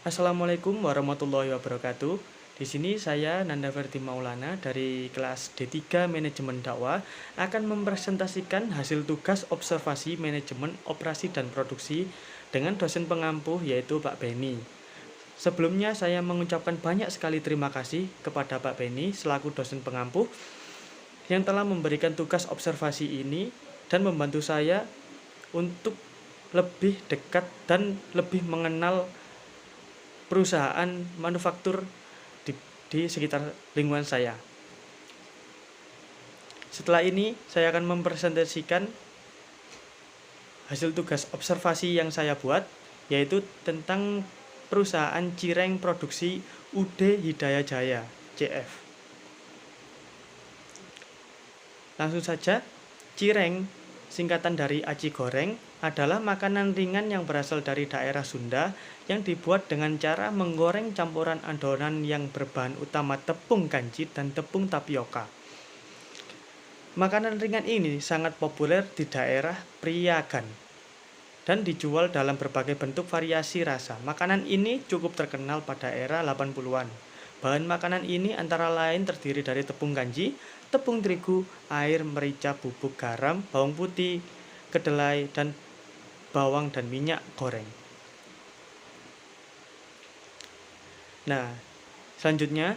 Assalamualaikum warahmatullahi wabarakatuh. Di sini saya Nanda Ferdi Maulana dari kelas D3 Manajemen Dakwah akan mempresentasikan hasil tugas observasi manajemen operasi dan produksi dengan dosen pengampu yaitu Pak Beni. Sebelumnya saya mengucapkan banyak sekali terima kasih kepada Pak Beni selaku dosen pengampu yang telah memberikan tugas observasi ini dan membantu saya untuk lebih dekat dan lebih mengenal perusahaan manufaktur di sekitar lingkungan saya. Setelah ini saya akan mempresentasikan hasil tugas observasi yang saya buat, yaitu tentang perusahaan cireng produksi UD Hidayah Jaya CF. Langsung saja, cireng singkatan dari aci goreng adalah makanan ringan yang berasal dari daerah Sunda yang dibuat dengan cara menggoreng campuran adonan yang berbahan utama tepung kanji dan tepung tapioka. Makanan ringan ini sangat populer di daerah Priagan dan dijual dalam berbagai bentuk variasi rasa. Makanan ini cukup terkenal pada era 80-an. Bahan makanan ini antara lain terdiri dari tepung kanji, tepung terigu, air, merica, bubuk, garam, bawang putih, kedelai, dan bawang dan minyak goreng. Nah, selanjutnya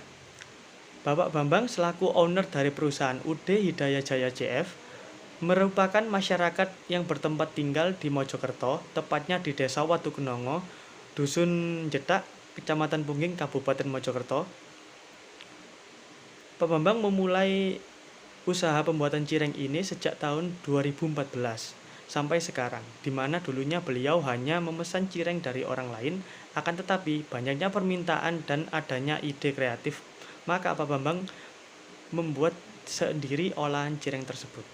Bapak Bambang selaku owner dari perusahaan UD Hidayah Jaya CF merupakan masyarakat yang bertempat tinggal di Mojokerto, tepatnya di Desa Watukenongo, Dusun Jedak, Kecamatan Pungging, Kabupaten Mojokerto. Pak Bambang memulai usaha pembuatan cireng ini sejak tahun 2014 sampai sekarang, di mana dulunya beliau hanya memesan cireng dari orang lain, akan tetapi banyaknya permintaan dan adanya ide kreatif, maka Pak Bambang membuat sendiri olahan cireng tersebut.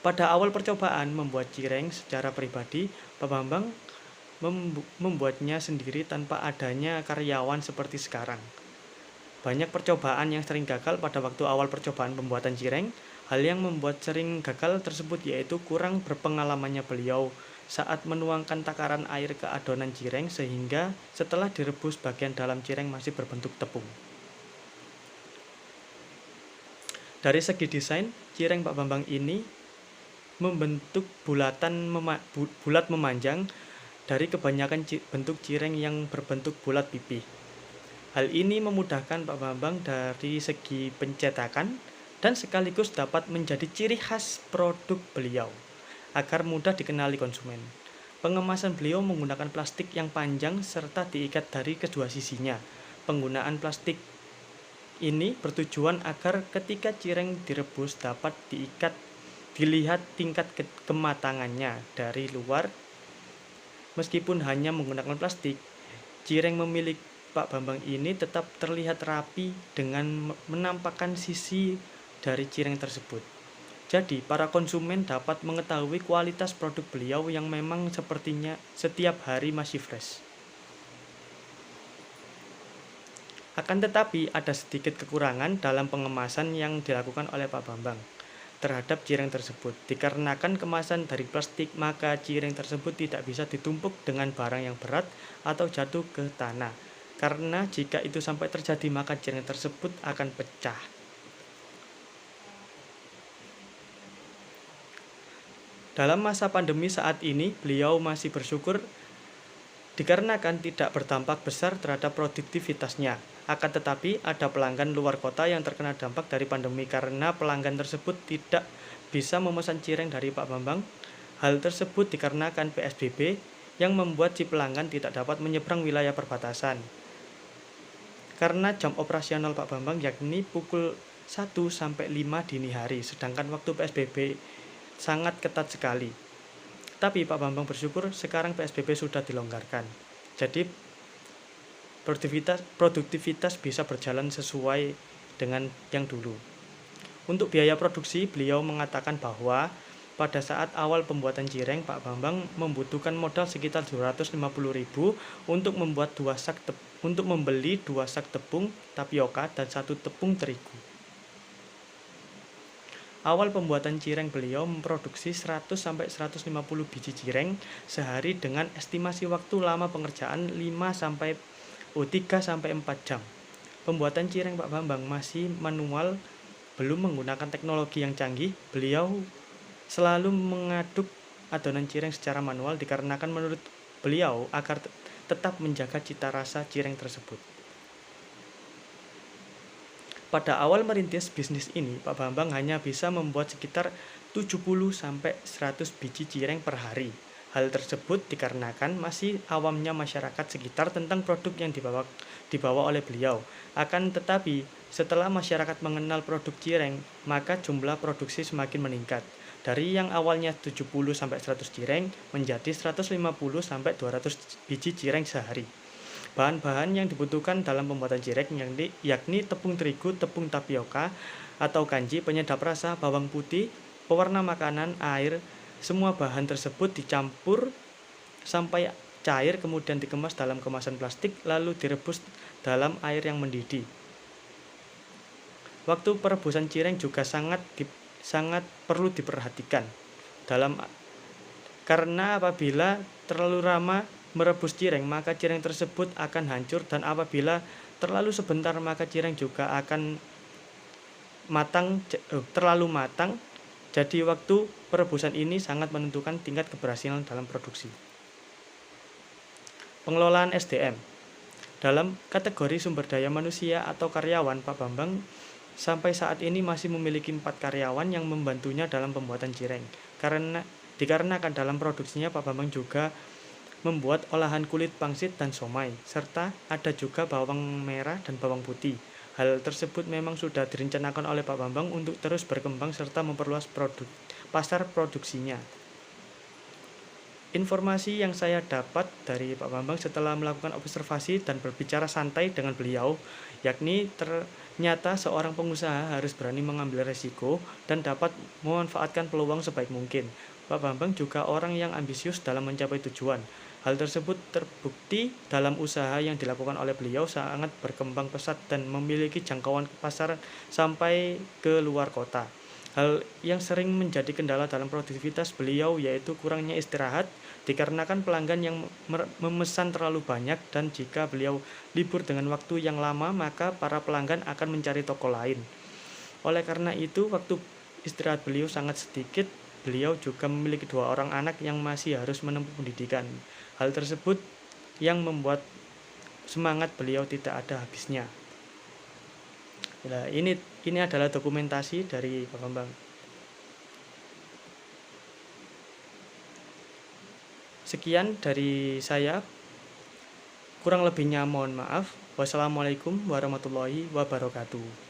Pada awal percobaan membuat cireng secara pribadi, Pak Bambang membuatnya sendiri tanpa adanya karyawan seperti sekarang. Banyak percobaan yang sering gagal pada waktu awal percobaan pembuatan cireng. Hal yang membuat sering gagal tersebut yaitu kurang berpengalamannya beliau saat menuangkan takaran air ke adonan cireng sehingga setelah direbus bagian dalam cireng masih berbentuk tepung. Dari segi desain, cireng Pak Bambang ini membentuk bulat memanjang dari kebanyakan bentuk cireng yang berbentuk bulat pipih. Hal ini memudahkan Pak Bambang dari segi pencetakan dan sekaligus dapat menjadi ciri khas produk beliau agar mudah dikenali konsumen. Pengemasan beliau menggunakan plastik yang panjang serta diikat dari kedua sisinya. Penggunaan plastik ini bertujuan agar ketika cireng direbus dapat dilihat tingkat kematangannya dari luar. Meskipun hanya menggunakan plastik, cireng memiliki Pak Bambang ini tetap terlihat rapi dengan menampakkan sisi dari cireng tersebut. Jadi, para konsumen dapat mengetahui kualitas produk beliau yang memang sepertinya setiap hari masih fresh. Akan tetapi, ada sedikit kekurangan dalam pengemasan yang dilakukan oleh Pak Bambang terhadap cireng tersebut. Dikarenakan kemasan dari plastik, maka cireng tersebut tidak bisa ditumpuk dengan barang yang berat atau jatuh ke tanah. Karena jika itu sampai terjadi maka cireng tersebut akan pecah. Dalam masa pandemi saat ini, beliau masih bersyukur dikarenakan tidak berdampak besar terhadap produktivitasnya. Akan tetapi ada pelanggan luar kota yang terkena dampak dari pandemi karena pelanggan tersebut tidak bisa memesan cireng dari Pak Bambang. Hal tersebut dikarenakan PSBB yang membuat si pelanggan tidak dapat menyeberang wilayah perbatasan. Karena jam operasional Pak Bambang yakni pukul 1 sampai 5 dini hari, sedangkan waktu PSBB sangat ketat sekali. Tapi Pak Bambang bersyukur sekarang PSBB sudah dilonggarkan. Jadi produktivitas bisa berjalan sesuai dengan yang dulu. Untuk biaya produksi, beliau mengatakan bahwa pada saat awal pembuatan cireng, Pak Bambang membutuhkan modal sekitar 250.000 untuk membeli 2 sak tepung tapioka dan 1 tepung terigu. Awal pembuatan cireng beliau memproduksi 100 sampai 150 biji cireng sehari dengan estimasi waktu lama pengerjaan 5 sampai 3-4 jam. Pembuatan cireng Pak Bambang masih manual, belum menggunakan teknologi yang canggih. Beliau selalu mengaduk adonan cireng secara manual dikarenakan menurut beliau agar tetap menjaga cita rasa cireng tersebut. Pada awal merintis bisnis ini, Pak Bambang hanya bisa membuat sekitar 70-100 biji cireng per hari. Hal tersebut dikarenakan masih awamnya masyarakat sekitar tentang produk yang dibawa oleh beliau. Akan tetapi, setelah masyarakat mengenal produk cireng, maka jumlah produksi semakin meningkat. Dari yang awalnya 70-100 cireng menjadi 150-200 biji cireng sehari. Bahan-bahan yang dibutuhkan dalam pembuatan cireng yakni tepung terigu, tepung tapioka atau kanji, penyedap rasa, bawang putih, pewarna makanan, air. Semua bahan tersebut dicampur sampai cair, kemudian dikemas dalam kemasan plastik, lalu direbus dalam air yang mendidih. Waktu perebusan cireng juga sangat perlu diperhatikan karena apabila terlalu lama merebus cireng, maka cireng tersebut akan hancur, dan apabila terlalu sebentar maka cireng juga akan terlalu matang. Jadi waktu perebusan ini sangat menentukan tingkat keberhasilan dalam produksi. Pengelolaan SDM. Dalam kategori sumber daya manusia atau karyawan, Pak Bambang sampai saat ini masih memiliki 4 karyawan yang membantunya dalam pembuatan cireng. Dikarenakan dalam produksinya Pak Bambang juga membuat olahan kulit pangsit dan somai, serta ada juga bawang merah dan bawang putih. Hal tersebut memang sudah direncanakan oleh Pak Bambang untuk terus berkembang serta memperluas pasar produksinya. Informasi yang saya dapat dari Pak Bambang setelah melakukan observasi dan berbicara santai dengan beliau, yakni ternyata seorang pengusaha harus berani mengambil resiko dan dapat memanfaatkan peluang sebaik mungkin. Pak Bambang juga orang yang ambisius dalam mencapai tujuan. Hal tersebut terbukti dalam usaha yang dilakukan oleh beliau sangat berkembang pesat dan memiliki jangkauan pasar sampai ke luar kota. Hal yang sering menjadi kendala dalam produktivitas beliau yaitu kurangnya istirahat, dikarenakan pelanggan yang memesan terlalu banyak, dan jika beliau libur dengan waktu yang lama maka para pelanggan akan mencari toko lain. Oleh karena itu, waktu istirahat beliau sangat sedikit. Beliau juga memiliki 2 orang anak yang masih harus menempuh pendidikan. Hal tersebut yang membuat semangat beliau tidak ada habisnya. Nah, ini adalah dokumentasi dari Pak Bambang. Sekian dari saya. Kurang lebihnya mohon maaf. Wassalamualaikum warahmatullahi wabarakatuh.